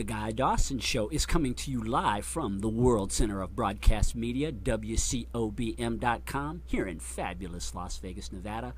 The Guy Dawson Show is coming to you live from the World Center of Broadcast Media, WCOBM.com, here in fabulous Las Vegas, Nevada.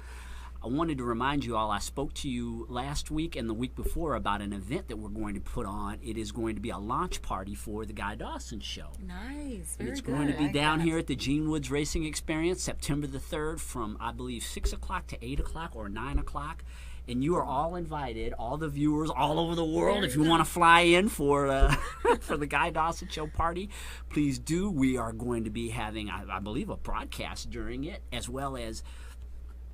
I wanted to remind you all, I spoke to you last week and the week before about an event that we're going to put on. It is going to be a launch party for The Guy Dawson Show. Nice, very It's good. going to be down here at the Gene Woods Racing Experience, September the 3rd from, I believe, 6 o'clock to 8 o'clock or 9 o'clock. And you are all invited, all the viewers all over the world. If you want to fly in for for the Guy Dawson Show party, please do. We are going to be having, I believe, a broadcast during it, as well as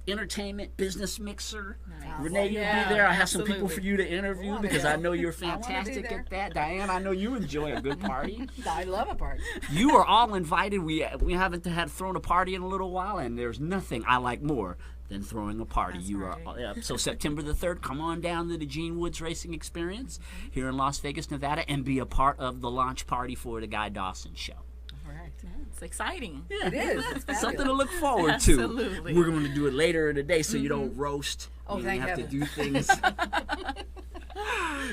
entertainment, business mixer. Nice. Renee, you'll be there. I have some people for you to interview because I know you're fantastic at that. Diane, I know you enjoy a good party. I love a party. You are all invited. We haven't had thrown a party in a little while, and there's nothing I like more than throwing a party. That's you right. are so September the 3rd, come on down to the Gene Woods Racing Experience here in Las Vegas, Nevada, and be a part of the launch party for the Guy Dawson Show. All right. Yeah, it's exciting. Yeah. It is. It's Something to look forward to. Absolutely. We're going to do it later in the day so you don't roast. Oh, you thank have heaven. to do things.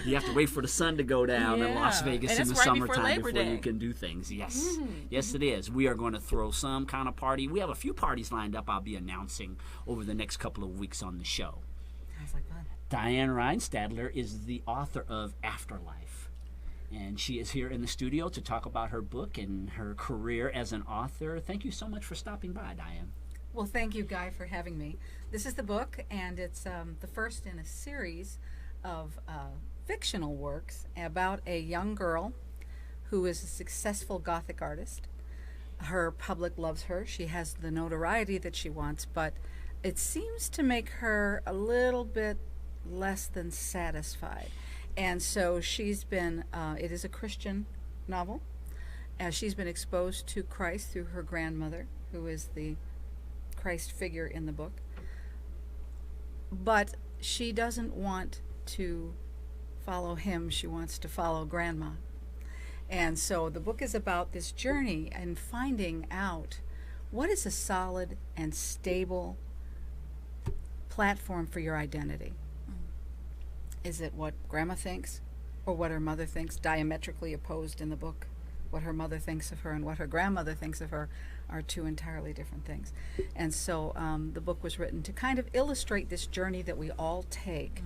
You have to wait for the sun to go down in Las Vegas And in the it's right before summertime Labor before Day. you can do things. Yes. Yes, it is. We are going to throw some kind of party. We have a few parties lined up I'll be announcing over the next couple of weeks on the show. Sounds like fun. Diane Reinstadler is the author of Afterlife. And she is here in the studio to talk about her book and her career as an author. Thank you so much for stopping by, Diane. Well, thank you, Guy, for having me. This is the book, and it's the first in a series of fictional works about a young girl who is a successful Gothic artist. Her public loves her. She has the notoriety that she wants, but it seems to make her a little bit less than satisfied. And so she's been, it is a Christian novel, as she's been exposed to Christ through her grandmother, who is the Christ figure in the book. But she doesn't want to follow him, she wants to follow grandma. And so the book is about this journey and finding out what is a solid and stable platform for your identity. Is it what grandma thinks or what her mother thinks? Diametrically opposed in the book. What her mother thinks of her and what her grandmother thinks of her are two entirely different things. And so the book was written to kind of illustrate this journey that we all take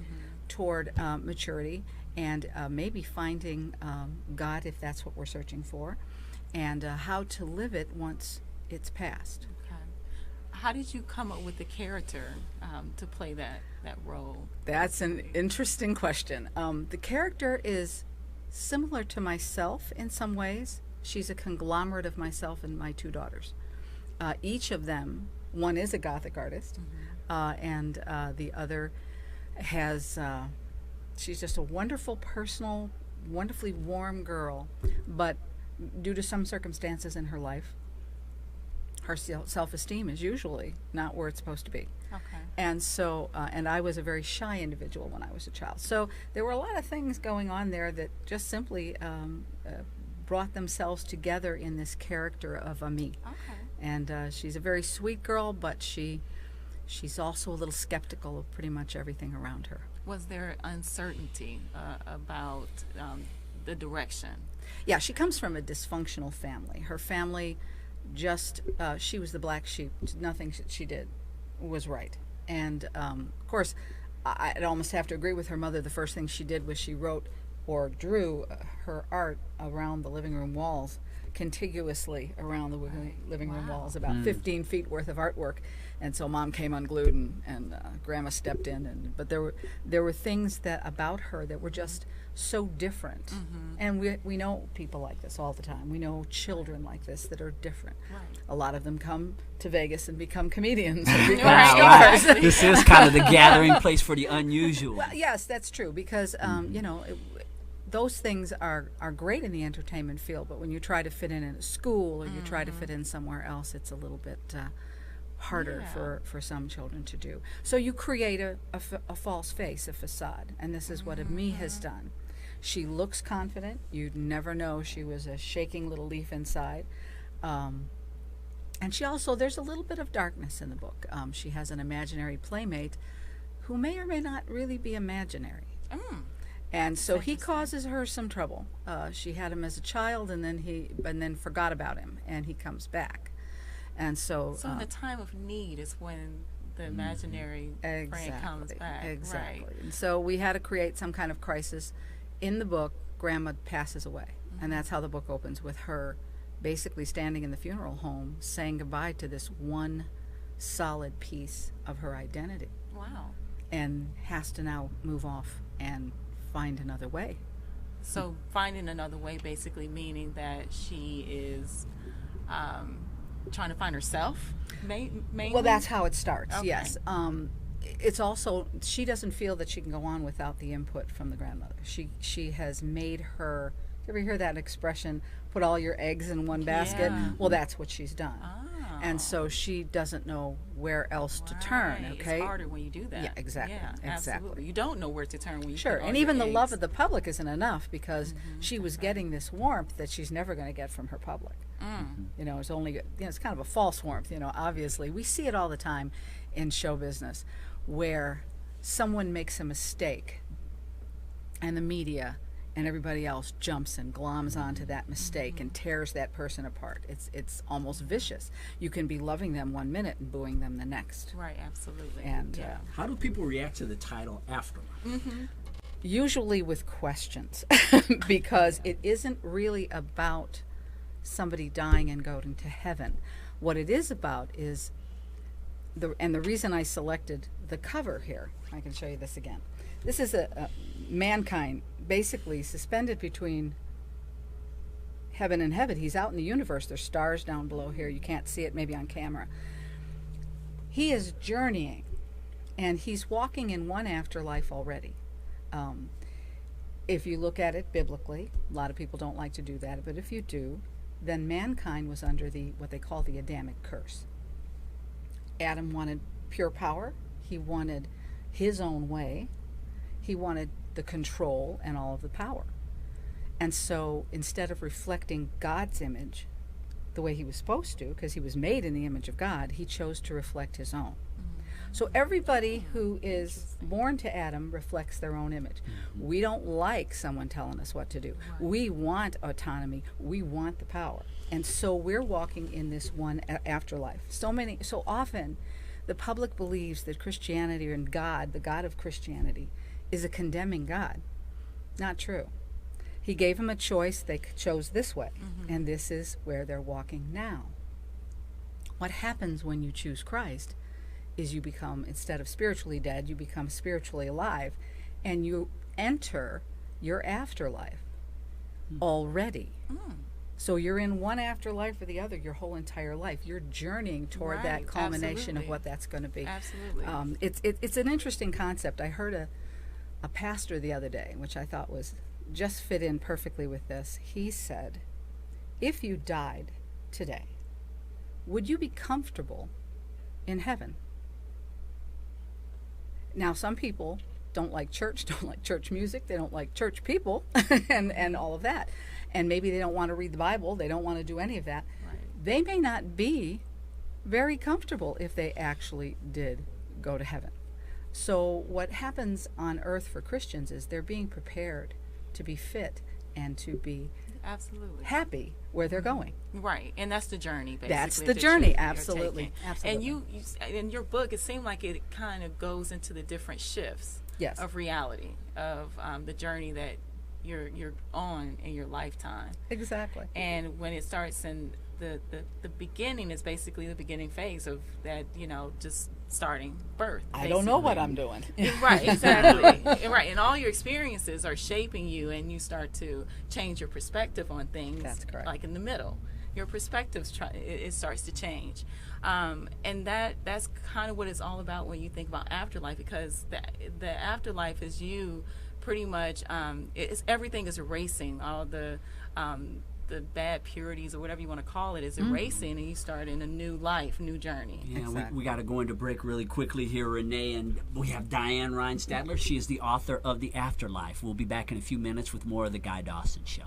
toward maturity and maybe finding God, if that's what we're searching for, and how to live it once it's passed. Okay. How did you come up with the character to play that role? That's an interesting question. The character is similar to myself in some ways. She's a conglomerate of myself and my two daughters. Each of them, one is a Gothic artist, and the other has, she's just a wonderful, personal, wonderfully warm girl, but due to some circumstances in her life, her self-esteem is usually not where it's supposed to be. Okay. And so, and I was a very shy individual when I was a child. So there were a lot of things going on there that just simply brought themselves together in this character of Ami. Okay. And she's a very sweet girl, but she's also a little skeptical of pretty much everything around her. Was there uncertainty about the direction? Yeah, she comes from a dysfunctional family. Her family just, she was the black sheep. Nothing she did was right. And, of course, I'd almost have to agree with her mother. The first thing she did was she wrote or drew her art around the living room walls, contiguously around the living room walls, about 15 feet worth of artwork. And so Mom came unglued and Grandma stepped in. But there were things about her that were just so different. And we know people like this all the time. We know children like this that are different. Right. A lot of them come to Vegas and become comedians and become Right. stars. This is kind of the gathering place for the unusual. Well, yes, that's true, because you know, those things are great in the entertainment field, but when you try to fit in a school or you try to fit in somewhere else, it's a little bit harder for some children to do. So you create a false face, a facade, and this is what Ami has done. She looks confident. You'd never know she was a shaking little leaf inside. And she also, there's a little bit of darkness in the book. She has an imaginary playmate who may or may not really be imaginary. And so he causes her some trouble. She had him as a child, and then forgot about him, and he comes back. And so in the time of need is when the imaginary friend comes back. Exactly. Right. And so we had to create some kind of crisis. In the book, Grandma passes away, and that's how the book opens, with her basically standing in the funeral home saying goodbye to this one solid piece of her identity. Wow. And has to now move off and find another way. So finding another way basically meaning that she is trying to find herself, mainly? Well, that's how it starts, Okay. yes. It's also, she doesn't feel that she can go on without the input from the grandmother. She has made her, you ever hear that expression, put all your eggs in one basket? Yeah. Well, that's what she's done. Oh. And so she doesn't know where else to turn, okay? It's harder when you do that. Yeah, exactly. Yeah, exactly. absolutely. You don't know where to turn when you Sure, put all and your even the love eggs. of the public isn't enough, because she was getting this warmth that she's never going to get from her public. You know, it's only, it's kind of a false warmth, obviously. We see it all the time in show business, where someone makes a mistake and the media and everybody else jumps and gloms onto that mistake and tears that person apart. It's almost vicious. You can be loving them one minute and booing them the next. Right, absolutely. And How do people react to the title Afterlife? usually with questions, because it isn't really about somebody dying and going to heaven. What it is about is, the reason I selected the cover here, I can show you this again. This is a mankind basically suspended between heaven and heaven. He's out in the universe. There's stars down below here. You can't see it maybe on camera. He is journeying, and he's walking in one afterlife already. If you look at it biblically, a lot of people don't like to do that, but if you do, then mankind was under what they call the Adamic curse. Adam wanted pure power. He wanted his own way. He wanted the control and all of the power. And so instead of reflecting God's image the way he was supposed to, because he was made in the image of God, he chose to reflect his own. So everybody who is born to Adam reflects their own image. We don't like someone telling us what to do. We want autonomy. We want the power. And so we're walking in this one afterlife. So often the public believes that Christianity and God, the God of Christianity, is a condemning God. Not true. He gave them a choice. They chose this way. And this is where they're walking now. What happens when you choose Christ is you become, instead of spiritually dead, you become spiritually alive, and you enter your afterlife already. So you're in one afterlife or the other your whole entire life. You're journeying toward that culmination of what that's going to be. Absolutely. It's an interesting concept. I heard a pastor the other day, which I thought was just fit in perfectly with this. He said, if you died today, would you be comfortable in heaven? Now, some people don't like church music, they don't like church people, and all of that. And maybe they don't want to read the Bible, they don't want to do any of that. Right. They may not be very comfortable if they actually did go to heaven. So what happens on earth for Christians is they're being prepared to be fit and to be happy where they're going. Right, and that's the journey, basically. That's the journey, absolutely. And you, in your book, it seemed like it kind of goes into the different shifts of reality, of the journey that you're on in your lifetime. Exactly. And when it starts in the beginning is basically the beginning phase of that, just starting birth. I don't know what I'm doing. Right, exactly. Right, and all your experiences are shaping you, and you start to change your perspective on things. That's correct. Like in the middle, your perspectives it starts to change, and that's kind of what it's all about when you think about afterlife, because the afterlife is you pretty much. Everything is erasing all the bad purities or whatever you want to call it is erasing, and you start in a new life, new journey. Yeah, exactly. we got to go into break really quickly here, Renee, and we have Diane Reinstadler. She is the author of The Afterlife. We'll be back in a few minutes with more of the Guy Dawson Show.